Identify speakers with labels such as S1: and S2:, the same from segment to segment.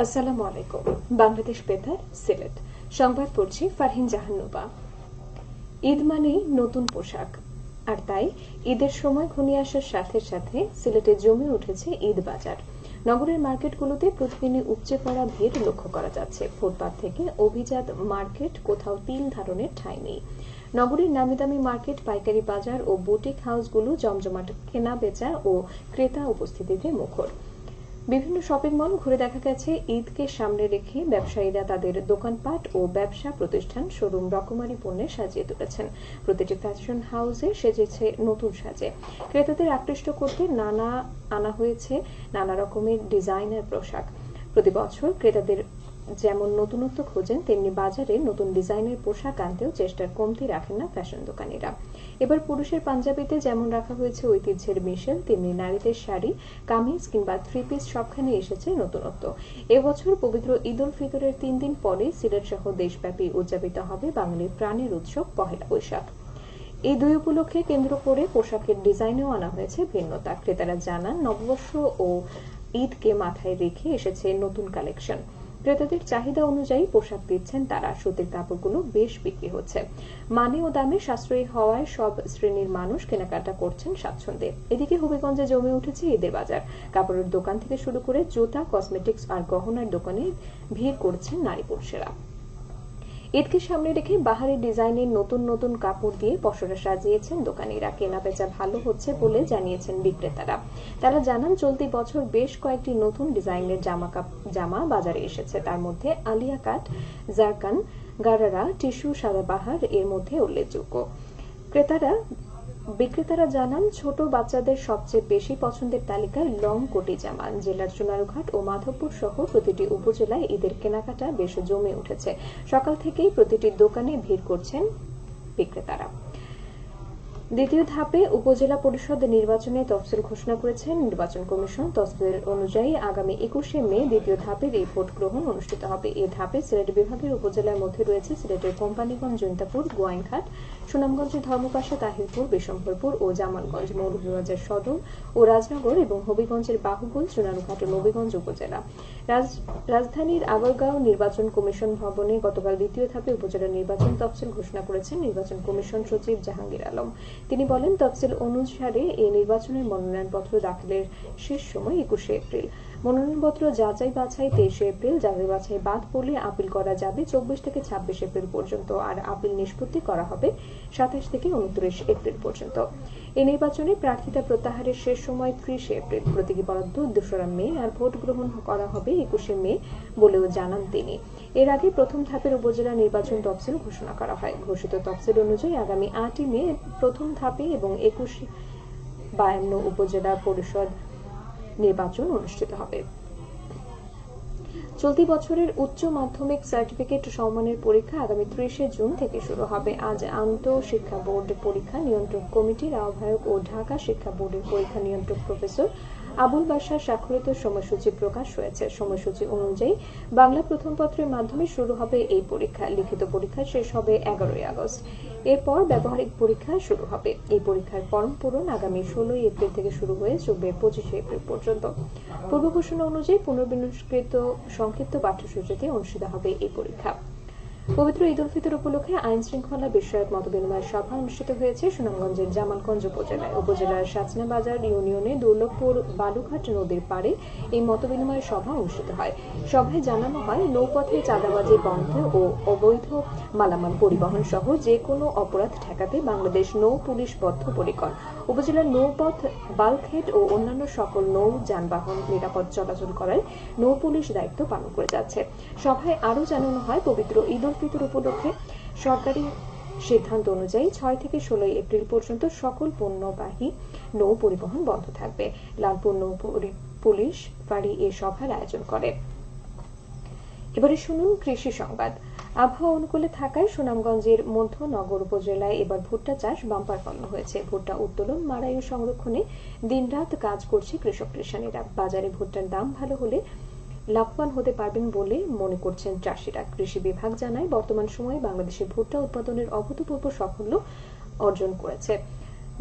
S1: আসসালামু আলাইকুম। বাংলাদেশ বেতার সিলেট সংবাদ পড়ছি ফারহিন জাহান্নুবা। ঈদ মানেই নতুন পোশাক, আর তাই ঈদের সময় ঘনিয়ে আসার সাথে সাথে সিলেটে জমে উঠেছে ঈদ বাজার। নগরের মার্কেটগুলোতে প্রতিদিনই উপচে পড়া ভিড় লক্ষ্য করা যাচ্ছে। ফুটপাত থেকে অভিজাত মার্কেট, কোথাও তিল ধারণের ঠাঁই নেই। নগরীর নামিদামি মার্কেট, পাইকারি বাজার ও বুটিক হাউসগুলো জমজমাট কেনা বেচা ও ক্রেতা উপস্থিতিতে মুখর। বিভিন্ন শপিং মল ঘুরে দেখা গেছে ঈদকে সামনে রেখে ব্যবসায়ীরা তাদের দোকানপাট ও ব্যবসা প্রতিষ্ঠান, শোরুম রকমারি পণ্যে সাজিয়ে তুলেছেন। প্রতিটি ফ্যাশন হাউসে সেজেছে নতুন সাজে। ক্রেতাদের আকৃষ্ট করতে আনা হয়েছে নানা রকমের ডিজাইনার পোশাক। প্রতি বছর ক্রেতাদের যেমন নতুনত্ব খোঁজেন, তেমনি বাজারে নতুন ডিজাইনের পোশাক আনতেও চেষ্টার কমতি রাখেন না ফ্যাশন দোকানিরা। এবার পুরুষের পাঞ্জাবিতে যেমন রাখা হয়েছে ঐতিহ্যের মিশেল, তেমনি নারীদের শাড়ি, কামিজ কিংবা থ্রি পিস সবখানে এসেছে নতুনত্ব। এবছর পবিত্র ঈদ উল ফিতরের 3 দিন পরে সিলেট সহ দেশব্যাপী উদযাপিত হবে বাঙালির প্রাণের উৎসব পহেলা বৈশাখ। এই দুই উপলক্ষে কেন্দ্র করে পোশাকের ডিজাইনেও আনা হয়েছে ভিন্নতা। ক্রেতারা জানান, নববর্ষ ও ঈদকে মাথায় রেখে এসেছে নতুন কালেকশন। ক্রেতাদের চাহিদা অনুযায়ী পোশাক দিচ্ছেন তারা। সুতির কাপড়গুলো বেশ বিক্রি হচ্ছে। মানে ও দামে সাশ্রয়ী হওয়ায় সব শ্রেণীর মানুষ কেনাকাটা করছেন স্বাচ্ছন্দ্যে। এদিকে হবিগঞ্জে জমে উঠেছে ঈদের বাজার। কাপড়ের দোকান থেকে শুরু করে জুতা, কসমেটিক্স আর গহনার দোকানে ভিড় করছেন নারী পুরুষেরা। ঈদকে সামনে রেখে বাহারি ডিজাইনের নতুন নতুন কাপড় দিয়ে পসরা সাজিয়েছেন দোকানিরা। কেনা বেচা ভালো হচ্ছে বলে জানিয়েছেন বিক্রেতারা। তারা জানান, চলতি বছর বেশ কয়েকটি নতুন ডিজাইনের জামা বাজারে এসেছে। তার মধ্যে আলিয়া কাট, জারকান, গারারা, টিস্যু, সাদাবাহার এর মধ্যে উল্লেখযোগ্য। বিক্রেতারা জানান, ছোট বাচ্চাদের সবচেয়ে বেশি পছন্দের তালিকায় লং কোটি জামা। জেলার চুনারুঘাট ও মাধবপুর সহ প্রতিটি উপজেলায় ঈদের কেনাকাটা বেশ জমে উঠেছে। সকাল থেকেই প্রতিটি দোকানে ভিড় করছেন বিক্রেতারা। দ্বিতীয় ধাপে উপজেলা পরিষদ নির্বাচনে তফসিল ঘোষণা করেছে নির্বাচন কমিশন। তফসিল অনুযায়ী আগামী 21শে মে দ্বিতীয় ধাপের এই ভোট গ্রহণ অনুষ্ঠিত হবে। এ ধাপে সিলেট বিভাগের উপজেলার মধ্যে রয়েছে সিলেটের কোম্পানীগঞ্জ, জৈন্তাপুর, গোয়াইনঘাট, সুনামগঞ্জের ধর্মপাশা, তাহিরপুর, বিশম্বরপুর ও জামালগঞ্জ, মৌলভীবাজার সদর ও রাজনগর এবং হবিগঞ্জের বাহুবল, চুনারুঘাট ও নবীগঞ্জ উপজেলা। রাজধানীর আগারগাঁও নির্বাচন কমিশন ভবনে গতকাল দ্বিতীয় ধাপে উপজেলা নির্বাচন তফসিল ঘোষণা করেছেন নির্বাচন কমিশন সচিব জাহাঙ্গীর আলম। তিনি বলেন, তফসিল অনুসারে এই নির্বাচনের মনোনয়নপত্র দাখিলের শেষ সময় 21শে এপ্রিল। মনোনয়নপত্র যাচাই বাছাই 23শে এপ্রিল। যাচাই বাছাই বাদ পড়লে আপিল করা যাবে 24 থেকে 26 এপ্রিল পর্যন্ত, আর আপিল নিষ্পত্তি করা হবে 27 থেকে 29 এপ্রিল পর্যন্ত। এই নির্বাচনে প্রার্থিতা প্রত্যাহারের শেষ সময় 30শে এপ্রিল। প্রতীকী বরাদ্দ 2রা মে, আর ভোট গ্রহণ করা হবে 21শে মে বলেও জানান তিনি। এর আগে প্রথম ধাপের উপজেলা নির্বাচন তফসিল ঘোষণা করা হয়। ঘোষিত তফসিল অনুযায়ী আগামী 8ই মে প্রথম ধাপে এবং 52 উপজেলা পরিষদ নির্বাচন অনুষ্ঠিত হবে। চলতি বছরের উচ্চ মাধ্যমিক সার্টিফিকেট সম্মানের পরীক্ষা আগামী 30শে জুন থেকে শুরু হবে। আজ আন্তঃশিক্ষা বোর্ড পরীক্ষা নিয়ন্ত্রক কমিটির আহ্বায়ক ও ঢাকা শিক্ষা বোর্ডের পরীক্ষা নিয়ন্ত্রক প্রফেসর আবুল বাশার স্বাক্ষরিত সময়সূচি প্রকাশ হয়েছে। সময়সূচি অনুযায়ী বাংলা প্রথম পত্রের মাধ্যমে শুরু হবে এই পরীক্ষা। লিখিত পরীক্ষা শেষ হবে 11ই আগস্ট। এরপর ব্যবহারিক পরীক্ষা শুরু হবে। এই পরীক্ষার ফর্ম পূরণ আগামী 16ই এপ্রিল থেকে শুরু হয়ে চলবে 25শে এপ্রিল পর্যন্ত। পূর্ব ঘোষণা অনুযায়ী পুনর্বিন্যস্ত সংক্ষিপ্ত পাঠ্যসূচিতে অনুষ্ঠিত হবে এই পরীক্ষা। পবিত্র ঈদ উল ফিতর উপলক্ষে আইন শৃঙ্খলা বিষয়ক মতবিনিময় সভা অনুষ্ঠিত হয়েছে সুনামগঞ্জের জামালগঞ্জ উপজেলায়। উপজেলার সাচনা বাজার ইউনিয়নে দুর্লভপুর বালুঘাট নদীর পাড়ে এই মতবিনিময় সভা অনুষ্ঠিত হয়। সভায় জানানো হয়, নৌপথে চাঁদাবাজি বন্ধ ও অবৈধ মালামাল পরিবহন সহ যে কোনো অপরাধ ঠেকাতে বাংলাদেশ নৌ পুলিশ বদ্ধপরিকর। উপজেলার নৌপথ, বাল্কহেড ও অন্যান্য সকল নৌ যানবাহন নিরাপদ চলাচল করায় নৌ পুলিশ দায়িত্ব পালন করে যাচ্ছে। সভায় আরও জানানো হয়, পবিত্র ঈদ উল ফিতর উপলক্ষে সরকারি সিদ্ধান্ত অনুযায়ী 6 থেকে 16 এপ্রিল পর্যন্ত সকল পণ্যবাহী নৌ পরিবহন বন্ধ থাকবে। লালপুর নৌ পুলিশ ফাঁড়ি এ সভার আয়োজন করে। এবারে শুনুন কৃষি সংবাদ। আবহাওয়া অনুকূলে থাকায় সুনামগঞ্জের মধ্যনগর উপজেলায় এবার ভুট্টা চাষ বাম্পার ফলন হয়েছে। ভুট্টা উত্তোলন, মাড়াই ও সংরক্ষণে দিনরাত কাজ করছে কৃষক কৃষানীরা। বাজারে ভুট্টার দাম ভালো হলে লাভবান হতে পারবেন বলে মনে করছেন চাষিরা। কৃষি বিভাগ জানায়, বর্তমান সময়ে বাংলাদেশে ভুট্টা উৎপাদনের অভূতপূর্ব সাফল্য অর্জন করেছে।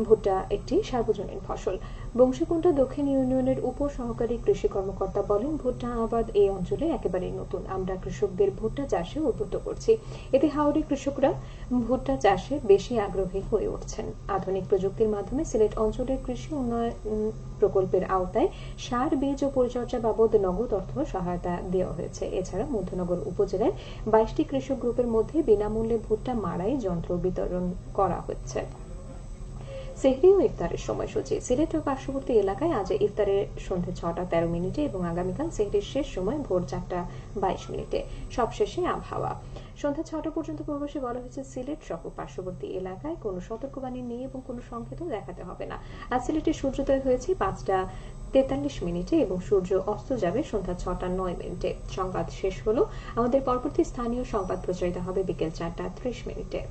S1: ভুট্টা একটি সার্বজনীন ফসল। বংশীকুণ্ডা দক্ষিণ ইউনিয়নের উপ সহকারী কৃষি কর্মকর্তা বলেন, ভুট্টা আবাদ এই অঞ্চলে একেবারেই নতুন। আমরা কৃষকদের ভুট্টা চাষে উদ্বুদ্ধ করছি। এতে হাওড়ি কৃষকরা ভুট্টা চাষে বেশি আগ্রহী হয়ে উঠছেন। আধুনিক প্রযুক্তির মাধ্যমে সিলেট অঞ্চলের কৃষি উন্নয়ন প্রকল্পের আওতায় সার, বীজ ও পরিচর্যা বাবদ নগদ অর্থ সহায়তা দেওয়া হয়েছে। এছাড়া মধ্যনগর উপজেলায় 22টি কৃষক গ্রুপের মধ্যে বিনামূল্যে ভুট্টা মাড়াই যন্ত্র বিতরণ করা হচ্ছে। সেহরি ও ইফতারের সময়সূচি। সিলেট ও পার্শ্ববর্তী এলাকায় আজ ইফতারের সন্ধ্যে 6:13 এবং আগামীকাল সেহরির শেষ সময় ভোর 4:22। সবশেষে আবহাওয়া। সন্ধ্যা 6টা পর্যন্ত পূর্বাসে বলা হয়েছে, সিলেট সহ পার্শ্ববর্তী এলাকায় কোনো সতর্কবাণী নেই এবং কোনো সংকেতও দেখাতে হবে না। আজ সিলেটে সূর্যোদয় হয়েছে 5:43 এবং সূর্য অস্ত যাবে সন্ধ্যা 6:09। সংবাদ শেষ হলো। আমাদের পরবর্তী স্থানীয় সংবাদ প্রচারিত হবে বিকেল 4:30।